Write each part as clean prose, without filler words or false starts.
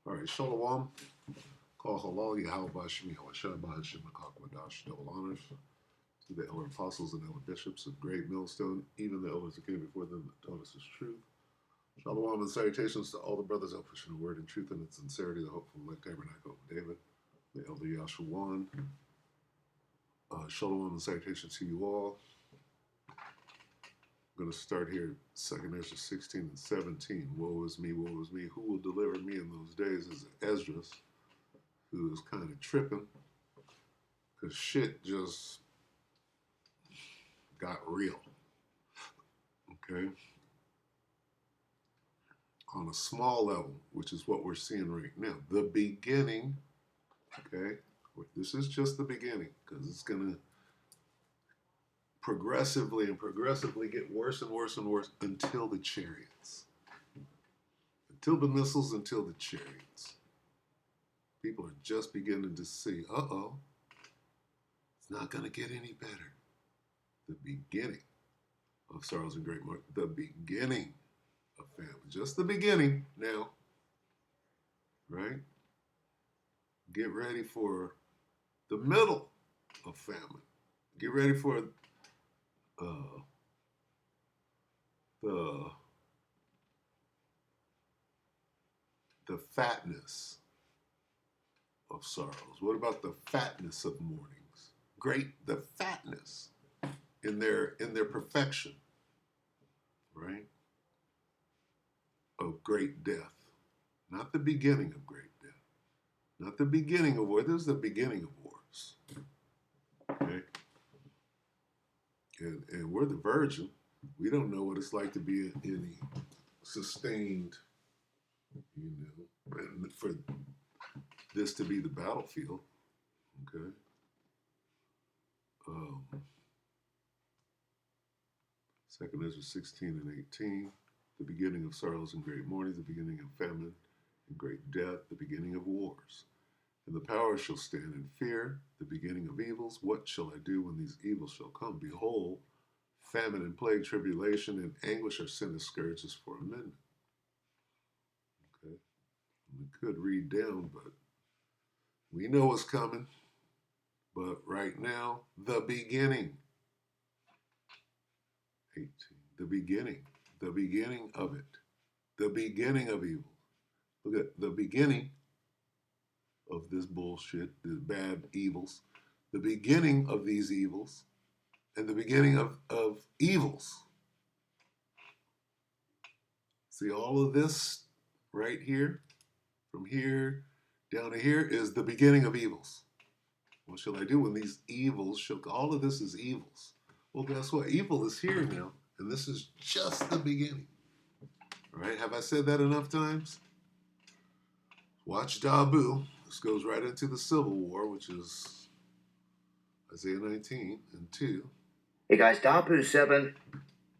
All right, Shalom. Call halal Yahweh Shemi Hawashah Bahashim Akakwadash. Double honors to the elder apostles and elder bishops of Great Millstone, even the elders that came before them that taught us his truth. Shalom and salutations to all the brothers out pushing the word in truth and in sincerity, the hopeful light tabernacle of David, the elder Yashuan. Shalom and salutations to you all. I'm going to start here, 2nd Ezra 16 and 17. Woe is me, woe is me. Who will deliver me in those days? Is Esdras, who is kind of tripping because shit just got real. Okay? On a small level, which is what we're seeing right now. The beginning, okay? This is just the beginning because it's going to progressively get worse and worse and worse until the chariots. Until the missiles, until the chariots. People are just beginning to see, uh-oh, it's not going to get any better. The beginning of sorrows and great mourning. The beginning of famine. Just the beginning now. Right? Get ready for the middle of famine. Get ready for the fatness of sorrows. What about the fatness of mournings? Great, the fatness in their perfection, right? Of great death. Not the beginning of great death. Not the beginning of war. This is the beginning of wars. Okay? And we're the virgin. We don't know what it's like to be in any sustained, and for this to be the battlefield. Okay? 2nd Ezra 16 and 18, the beginning of sorrows and great mourning, the beginning of famine and great death, the beginning of wars. And the powers shall stand in fear, the beginning of evils. What shall I do when these evils shall come? Behold, famine and plague, tribulation and anguish are sent as scourges for a minute. Okay? We could read down, but we know what's coming. But right now, the beginning. 18. The beginning of it. The beginning of evil. Look at the beginning of this bullshit, the bad evils. The beginning of these evils and the beginning of evils. See, all of this right here, from here down to here, is the beginning of evils. What shall I do when these evils shall, all of this is evils. Well, guess what? Evil is here now, and this is just the beginning. All right, have I said that enough times? Watch Dabu. This goes right into the Civil War, which is Isaiah 19 and 2. Hey guys, Dabu 7.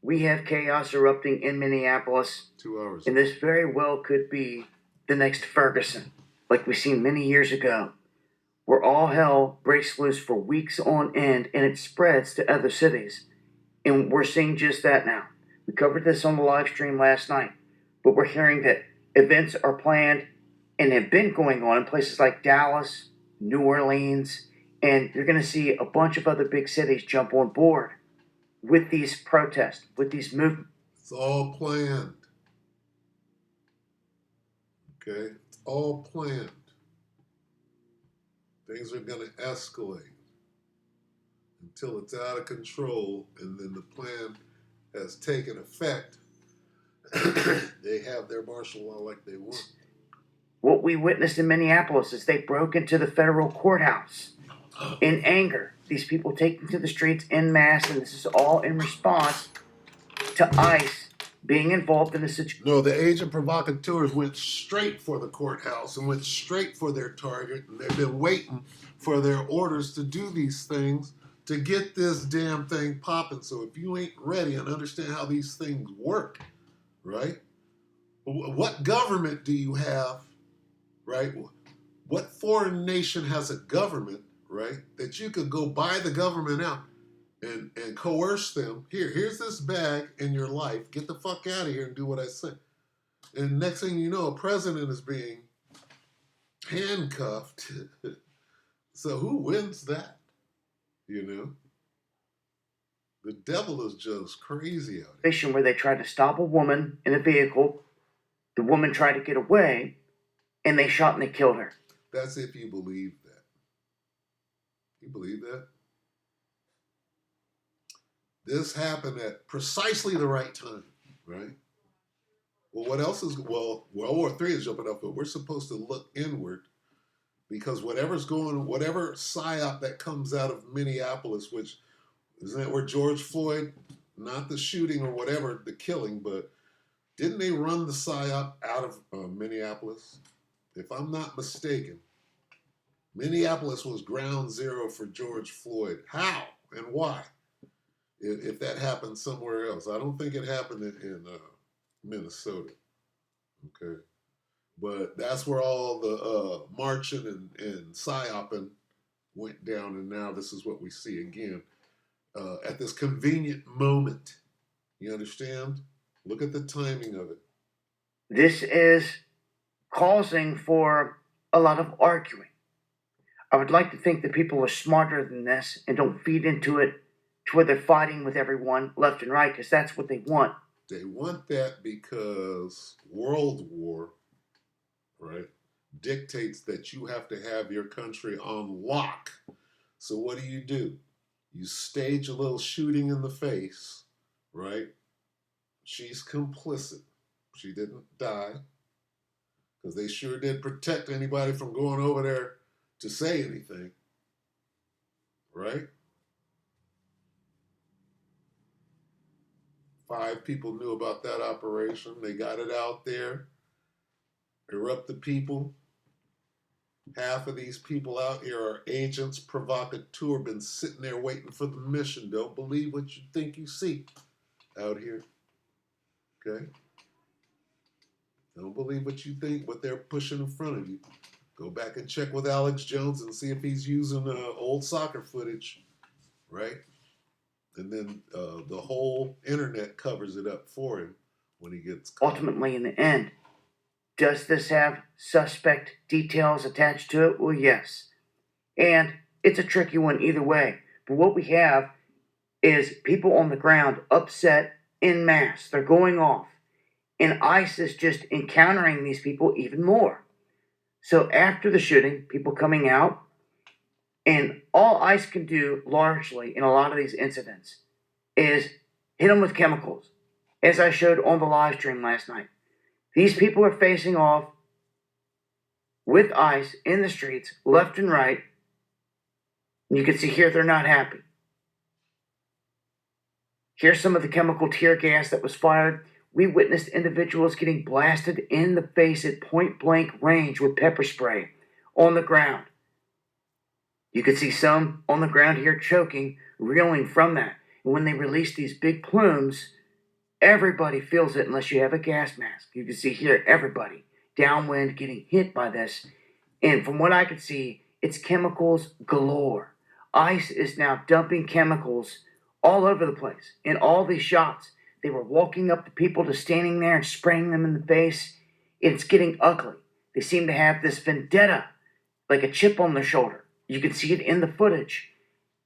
We have chaos erupting in Minneapolis. 2 hours. And this very well could be the next Ferguson, like we've seen many years ago, where all hell breaks loose for weeks on end and it spreads to other cities. And we're seeing just that now. We covered this on the live stream last night, but we're hearing that events are planned and have been going on in places like Dallas, New Orleans, and you're going to see a bunch of other big cities jump on board with these protests, with these movements. It's all planned. Okay? It's all planned. Things are going to escalate until it's out of control, and then the plan has taken effect. They have their martial law like they want. What we witnessed in Minneapolis is they broke into the federal courthouse in anger. These people taking to the streets en masse, and this is all in response to ICE being involved in the situation. No, the agent provocateurs went straight for the courthouse and went straight for their target, and they've been waiting for their orders to do these things to get this damn thing popping. So if you ain't ready and understand how these things work, right? What government do you have, right? What foreign nation has a government, right, that you could go buy the government out and coerce them? Here's this bag in your life. Get the fuck out of here and do what I say. And next thing you know, a president is being handcuffed. So who wins that? You know, the devil is just crazy out here. Where they tried to stop a woman in a vehicle. The woman tried to get away, and they shot and they killed her. That's if you believe that. You believe that? This happened at precisely the right time, right? Well, what else is, well, World War III is jumping up, but we're supposed to look inward because whatever's going, whatever psyop that comes out of Minneapolis, which isn't that where George Floyd, not the shooting or whatever, the killing, but didn't they run the psyop out of Minneapolis? If I'm not mistaken, Minneapolis was ground zero for George Floyd. How and why? If that happened somewhere else, I don't think it happened in Minnesota. Okay, but that's where all the marching and psyoping went down, and now this is what we see again at this convenient moment. You understand? Look at the timing of it. This is causing for a lot of arguing. I would like to think that people are smarter than this and don't feed into it to where they're fighting with everyone left and right because that's what they want. They want that because World War, right, dictates that you have to have your country on lock. So what do? You stage a little shooting in the face, right? She's complicit. She didn't die because they sure did protect anybody from going over there to say anything, right? 5 people knew about that operation. They got it out there. Erupt the people. Half of these people out here are agents, provocateurs, been sitting there waiting for the mission. Don't believe what you think you see out here. Okay? Don't believe what you think, what they're pushing in front of you. Go back and check with Alex Jones and see if he's using old soccer footage, right? And then the whole internet covers it up for him when he gets caught. Ultimately, in the end, does this have suspect details attached to it? Well, yes. And it's a tricky one either way. But what we have is people on the ground upset en masse. They're going off. And ICE is just encountering these people even more. So after the shooting, people coming out, and all ICE can do largely in a lot of these incidents is hit them with chemicals, as I showed on the live stream last night. These people are facing off with ICE in the streets, left and right. And you can see here they're not happy. Here's some of the chemical tear gas that was fired. We witnessed individuals getting blasted in the face at point blank range with pepper spray on the ground. You could see some on the ground here choking, reeling from that. And when they release these big plumes, everybody feels it unless you have a gas mask. You can see here everybody downwind getting hit by this. And from what I could see, it's chemicals galore. ICE is now dumping chemicals all over the place in all these shots. They were walking up to people to standing there and spraying them in the face. It's getting ugly. They seem to have this vendetta, like a chip on their shoulder. You can see it in the footage.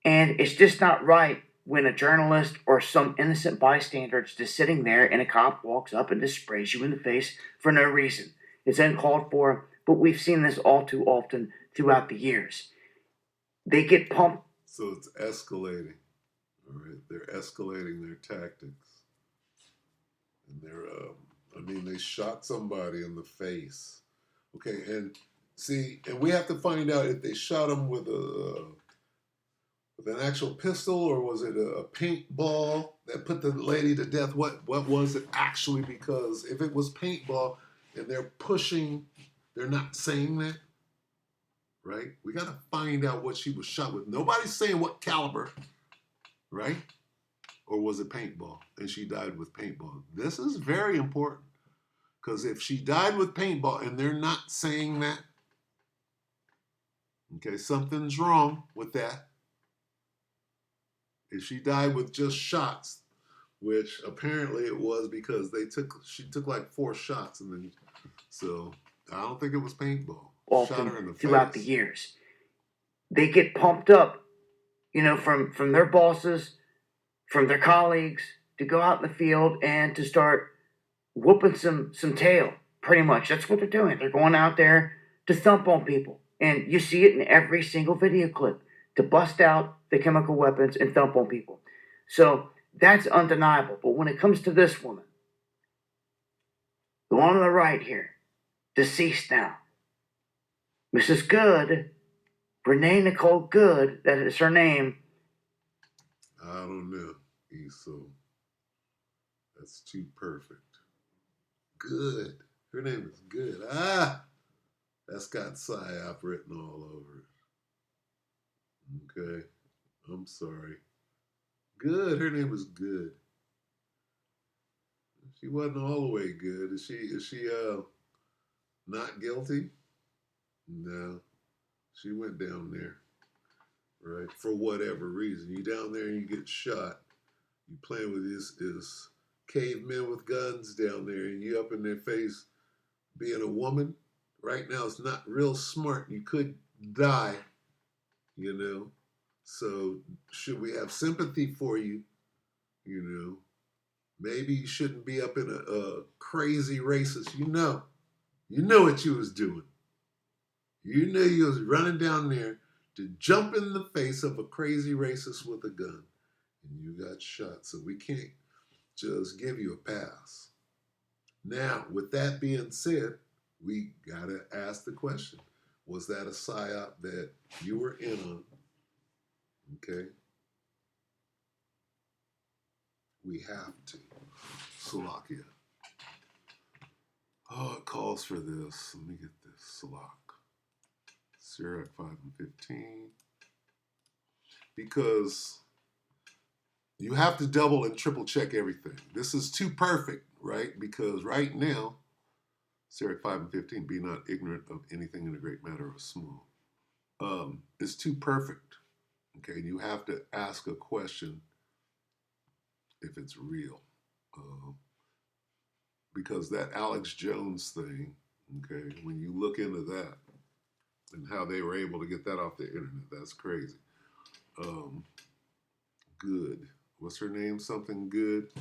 And it's just not right when a journalist or some innocent bystander is just sitting there and a cop walks up and just sprays you in the face for no reason. It's uncalled for, but we've seen this all too often throughout the years. They get pumped. So it's escalating. All right, they're escalating their tactics. And they shot somebody in the face. Okay, and see, and we have to find out if they shot him with an actual pistol or was it a paintball that put the lady to death? What was it actually? Because if it was paintball and they're pushing, they're not saying that, right? We got to find out what she was shot with. Nobody's saying what caliber, right? Or was it paintball and she died with paintball? This is very important because if she died with paintball and they're not saying that, okay, something's wrong with that. If she died with just shots, which apparently it was because she took like 4 shots and then, so I don't think it was paintball. often her in the throughout the face. years. They get pumped up, from their bosses, from their colleagues, to go out in the field and to start whooping some tail. Pretty much, that's what they're doing. They're going out there to thump on people, and you see it in every single video clip to bust out the chemical weapons and thump on people. So that's undeniable. But when it comes to this woman, the one on the right here, deceased now, Mrs. Good, Renee Nicole Good, that is her name. I don't know. So that's too perfect. Good. Her name is Good. That's got PSYOP written all over it. Okay. I'm sorry. Good. Her name is Good. She wasn't all the way good. Is she not guilty? No. She went down there, right? For whatever reason. You down there and you get shot. You playing with these cavemen with guns down there, and you up in their face being a woman. Right now it's not real smart. You could die, So should we have sympathy for you? Maybe you shouldn't be up in a crazy racist. You know what you was doing. You knew you was running down there to jump in the face of a crazy racist with a gun, and you got shot. So we can't just give you a pass. Now, with that being said, we gotta ask the question: was that a PSYOP that you were in on? Okay. We have to. Slovakia. Oh, it calls for this. Let me get this. Slock. Sirach 5 and 15. Because you have to double and triple check everything. This is too perfect, right? Because right now, Sirach 5 and 15, be not ignorant of anything in a great matter or small. It's too perfect. Okay, you have to ask a question if it's real. Because that Alex Jones thing, okay, when you look into that and how they were able to get that off the internet, that's crazy. Good. What's her name? Something Good?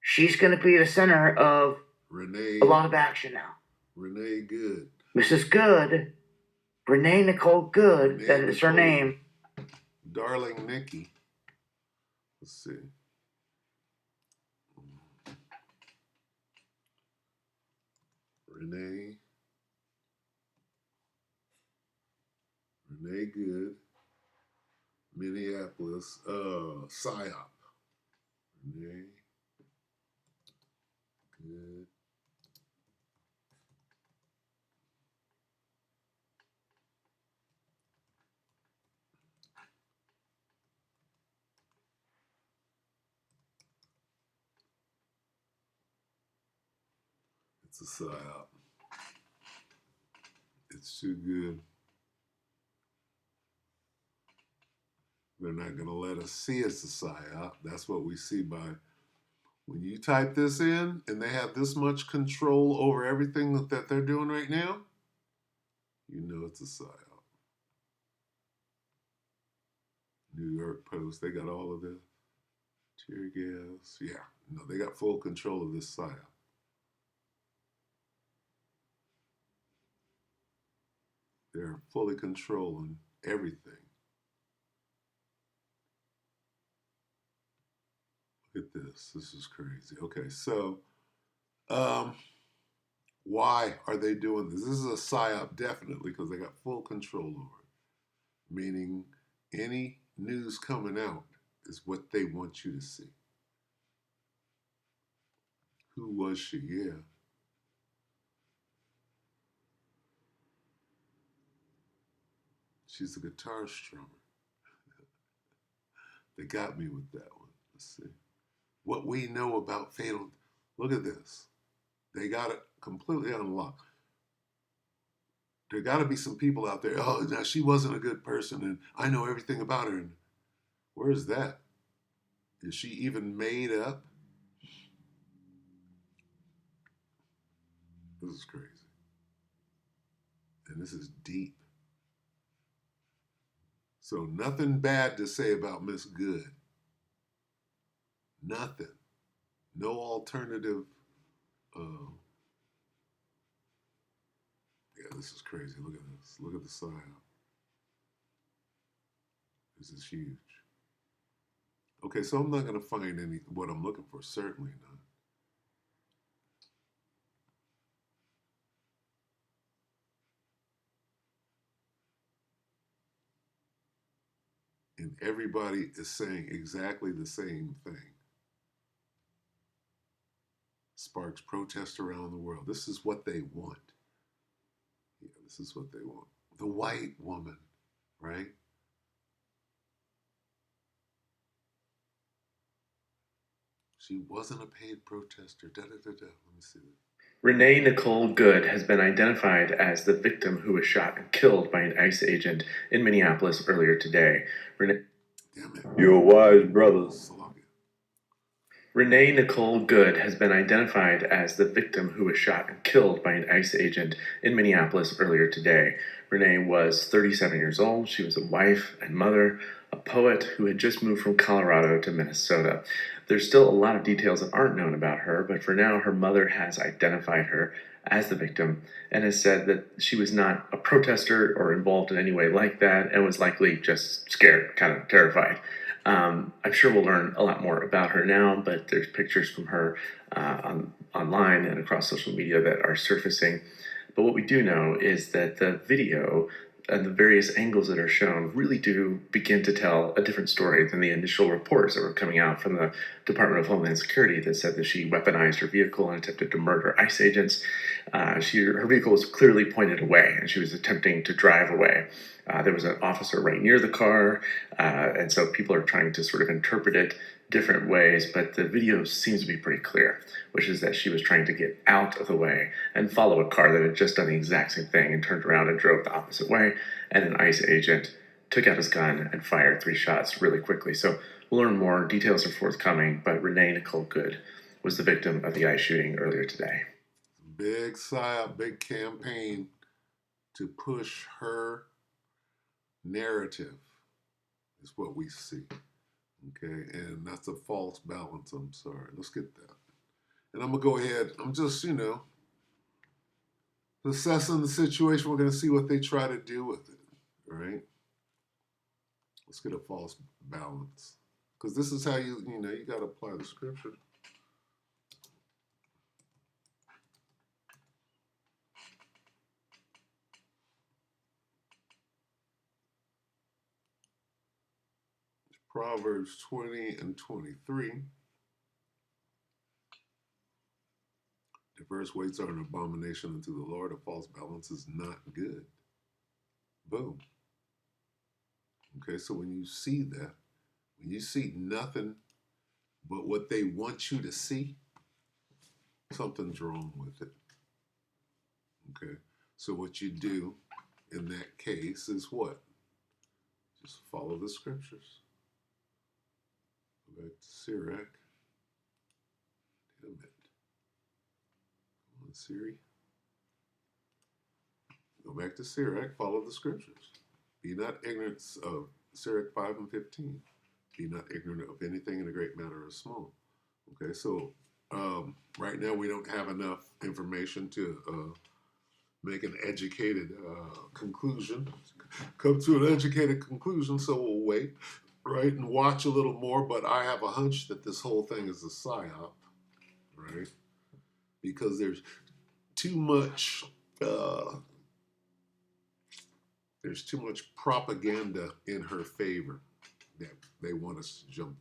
She's going to be the center of Renee. A lot of action now. Renee Good. Mrs. Good, Renee Nicole Good, that is her name. Darling Nikki. Let's see. Renee Good. Minneapolis. PSYOP. Renee Good. It's a PSYOP. It's too good. They're not going to let us see it's a PSYOP. That's what we see by when you type this in and they have this much control over everything that they're doing right now, you know it's a PSYOP. New York Post, they got all of this. Tear gas. Yeah, no, they got full control of this PSYOP. They're fully controlling everything. Look at this. This is crazy. Okay, so why are they doing this? This is a PSYOP, definitely, because they got full control over it. Meaning any news coming out is what they want you to see. Who was she? Yeah. She's a guitar strummer. They got me with that one. Let's see. What we know about Fatal. Look at this. They got it completely unlocked. There got to be some people out there. Oh, now she wasn't a good person, and I know everything about her. And where's that? Is she even made up? This is crazy. And this is deep. So nothing bad to say about Miss Good. Nothing. No alternative. Yeah, this is crazy. Look at this. Look at the psyop. This is huge. Okay, so I'm not going to find any what I'm looking for. Certainly not. And everybody is saying exactly the same thing. Sparks protests around the world. This is what they want. Yeah, this is what they want. The white woman, right? She wasn't a paid protester. Da, da, da, da. Let me see that. Renee Nicole Good has been identified as the victim who was shot and killed by an ICE agent in Minneapolis earlier today. Damn it. You're wise, brother. Renee Nicole Good has been identified as the victim who was shot and killed by an ICE agent in Minneapolis earlier today. Renee was 37 years old. She was a wife and mother, a poet who had just moved from Colorado to Minnesota. There's still a lot of details that aren't known about her, but for now, her mother has identified her as the victim and has said that she was not a protester or involved in any way like that and was likely just scared, kind of terrified. I'm sure we'll learn a lot more about her now, but there's pictures from her online and across social media that are surfacing. But what we do know is that the video and the various angles that are shown really do begin to tell a different story than the initial reports that were coming out from the Department of Homeland Security that said that she weaponized her vehicle and attempted to murder ICE agents. Her vehicle was clearly pointed away, and she was attempting to drive away. There was an officer right near the car, and so people are trying to sort of interpret it different ways, but the video seems to be pretty clear, which is that she was trying to get out of the way and follow a car that had just done the exact same thing and turned around and drove the opposite way, and an ICE agent took out his gun and fired 3 shots really quickly. So we'll learn more. Details are forthcoming, but Renee Nicole Good was the victim of the ICE shooting earlier today. Big psyop, big campaign to push her narrative is what we see. Okay, and that's a false balance. I'm sorry. Let's get that. And I'm going to go ahead. I'm just, assessing the situation. We're going to see what they try to do with it. All right? Let's get a false balance. Because this is how you got to apply the scripture. Proverbs 20 and 23. Diverse weights are an abomination unto the Lord. A false balance is not good. Boom. Okay, so when you see that, when you see nothing but what they want you to see, something's wrong with it. Okay, so what you do in that case is what? Just follow the scriptures. Go back to Sirach. Damn it. Come on, Siri. Go back to Sirach, follow the scriptures. Be not ignorant of Sirach 5 and 15. Be not ignorant of anything in a great matter or small. Okay, so right now we don't have enough information to make an educated conclusion, come to an educated conclusion, so we'll wait, right, and watch a little more, but I have a hunch that this whole thing is a psyop, right, because there's too much propaganda in her favor that they want us to jump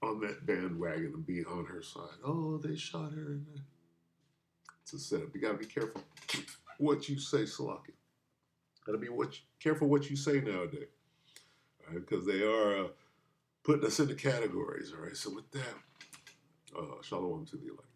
on that bandwagon and be on her side. Oh, they shot her. It's a setup. You got to be careful what you say, Salaki. Got to be careful what you say nowadays, all right? Because they are putting us into categories. All right. So with that, shalom to the elect.